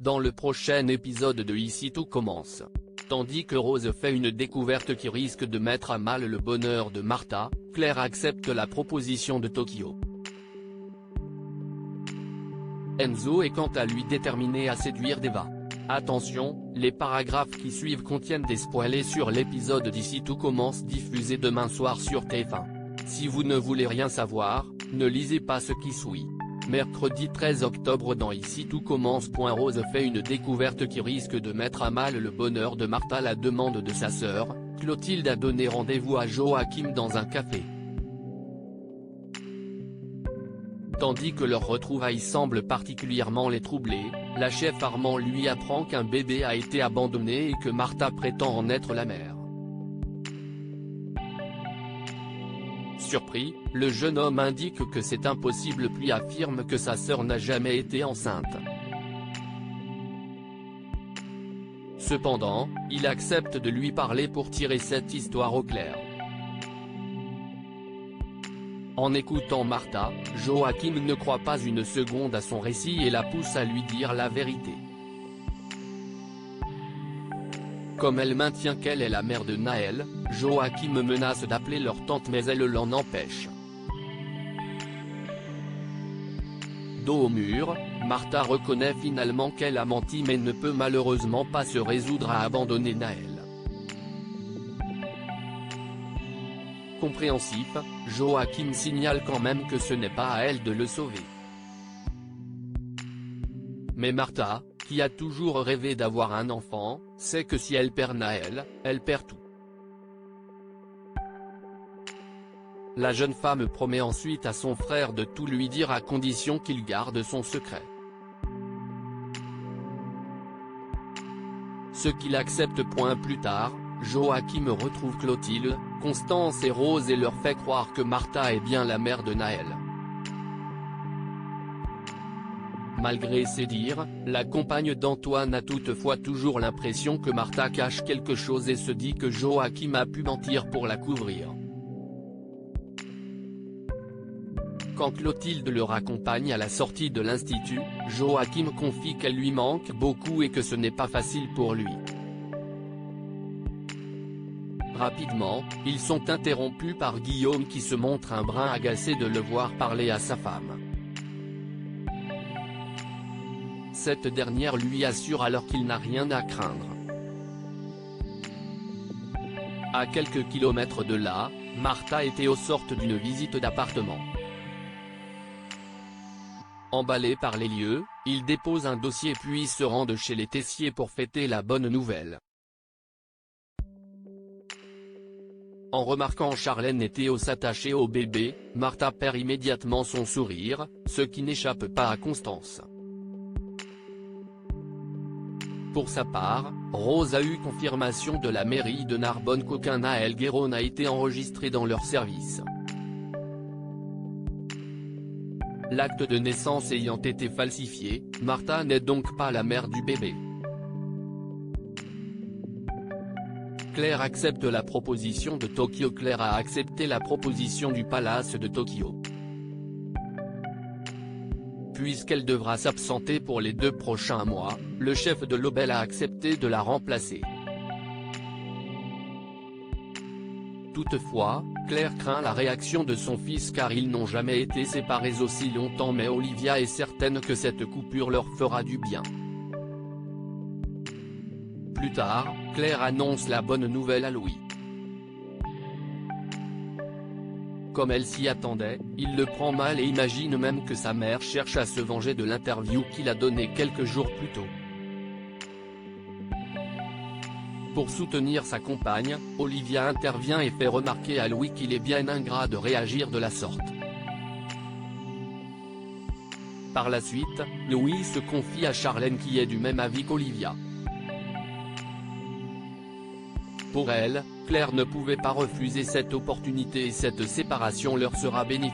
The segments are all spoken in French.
dans le prochain épisode de Ici tout commence. Tandis que Rose fait une découverte qui risque de mettre à mal le bonheur de Martha, Claire accepte la proposition de Tokyo. Enzo est quant à lui déterminé à séduire Deva. Attention, les paragraphes qui suivent contiennent des spoilers sur l'épisode d'Ici tout commence diffusé demain soir sur TF1. Si vous ne voulez rien savoir, ne lisez pas ce qui suit. Mercredi 13 octobre dans Ici tout commence. Rose fait une découverte qui risque de mettre à mal le bonheur de Martha à la demande de sa sœur. Clotilde a donné rendez-vous à Joachim dans un café. Tandis que leur retrouvaille semble particulièrement les troubler, la chef Armand lui apprend qu'un bébé a été abandonné et que Martha prétend en être la mère. Surpris, le jeune homme indique que c'est impossible puis affirme que sa sœur n'a jamais été enceinte. Cependant, il accepte de lui parler pour tirer cette histoire au clair. En écoutant Martha, Joachim ne croit pas une seconde à son récit et la pousse à lui dire la vérité. Comme elle maintient qu'elle est la mère de Naël, Joachim menace d'appeler leur tante mais elle l'en empêche. Dos au mur, Martha reconnaît finalement qu'elle a menti mais ne peut malheureusement pas se résoudre à abandonner Naël. Compréhensif, Joachim signale quand même que ce n'est pas à elle de le sauver. Mais Martha, qui a toujours rêvé d'avoir un enfant, sait que si elle perd Naël, elle perd tout. La jeune femme promet ensuite à son frère de tout lui dire à condition qu'il garde son secret. Ce qu'il accepte. Plus tard, Joachim retrouve Clotilde, Constance et Rose et leur fait croire que Martha est bien la mère de Naël. Malgré ses dires, la compagne d'Antoine a toutefois toujours l'impression que Martha cache quelque chose et se dit que Joachim a pu mentir pour la couvrir. Quand Clotilde le raccompagne à la sortie de l'institut, Joachim confie qu'elle lui manque beaucoup et que ce n'est pas facile pour lui. Rapidement, ils sont interrompus par Guillaume qui se montre un brin agacé de le voir parler à sa femme. Cette dernière lui assure alors qu'il n'a rien à craindre. À quelques kilomètres de là, Martha et Théo sortent d'une visite d'appartement. Emballés par les lieux, ils déposent un dossier puis se rendent chez les Tessier pour fêter la bonne nouvelle. En remarquant Charlène et Théo s'attacher au bébé, Martha perd immédiatement son sourire, ce qui n'échappe pas à Constance. Pour sa part, Rose a eu confirmation de la mairie de Narbonne qu'aucun Naël Guéron n'a été enregistré dans leur service. L'acte de naissance ayant été falsifié, Martha n'est donc pas la mère du bébé. Claire accepte la proposition de Tokyo. Claire a accepté la proposition du Palace de Tokyo. Puisqu'elle devra s'absenter pour les 2 prochains mois, le chef de l'Obel a accepté de la remplacer. Toutefois, Claire craint la réaction de son fils car ils n'ont jamais été séparés aussi longtemps mais Olivia est certaine que cette coupure leur fera du bien. Plus tard, Claire annonce la bonne nouvelle à Louis. Comme elle s'y attendait, il le prend mal et imagine même que sa mère cherche à se venger de l'interview qu'il a donnée quelques jours plus tôt. Pour soutenir sa compagne, Olivia intervient et fait remarquer à Louis qu'il est bien ingrat de réagir de la sorte. Par la suite, Louis se confie à Charlène qui est du même avis qu'Olivia. Pour elle, Claire ne pouvait pas refuser cette opportunité et cette séparation leur sera bénéfique.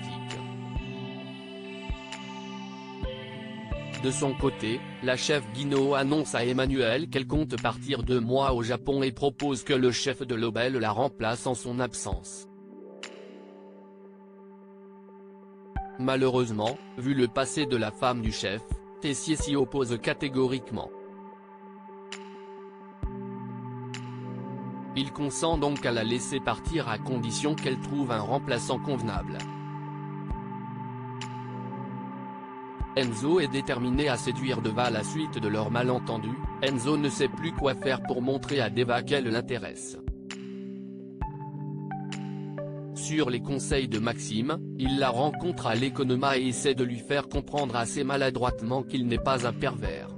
De son côté, la chef Guinaud annonce à Emmanuel qu'elle compte partir 2 mois au Japon et propose que le chef de l'Obel la remplace en son absence. Malheureusement, vu le passé de la femme du chef, Tessier s'y oppose catégoriquement. Il consent donc à la laisser partir à condition qu'elle trouve un remplaçant convenable. Enzo est déterminé à séduire Deva à la suite de leur malentendu. Enzo ne sait plus quoi faire pour montrer à Deva qu'elle l'intéresse. Sur les conseils de Maxime, il la rencontre à l'Economa et essaie de lui faire comprendre assez maladroitement qu'il n'est pas un pervers.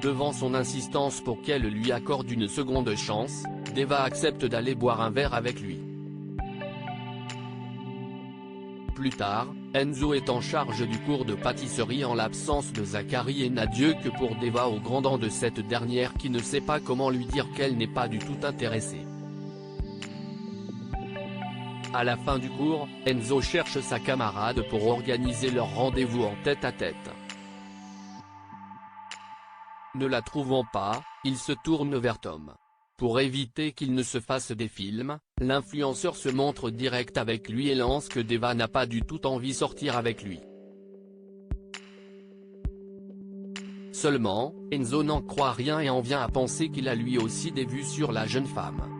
Devant son insistance pour qu'elle lui accorde une seconde chance, Deva accepte d'aller boire un verre avec lui. Plus tard, Enzo est en charge du cours de pâtisserie en l'absence de Zachary et n'a Dieu que pour Deva au grand dam de cette dernière qui ne sait pas comment lui dire qu'elle n'est pas du tout intéressée. À la fin du cours, Enzo cherche sa camarade pour organiser leur rendez-vous en tête-à-tête. Ne la trouvant pas, il se tourne vers Tom. Pour éviter qu'il ne se fasse des films, l'influenceur se montre direct avec lui et lance que Deva n'a pas du tout envie de sortir avec lui. Seulement, Enzo n'en croit rien et en vient à penser qu'il a lui aussi des vues sur la jeune femme.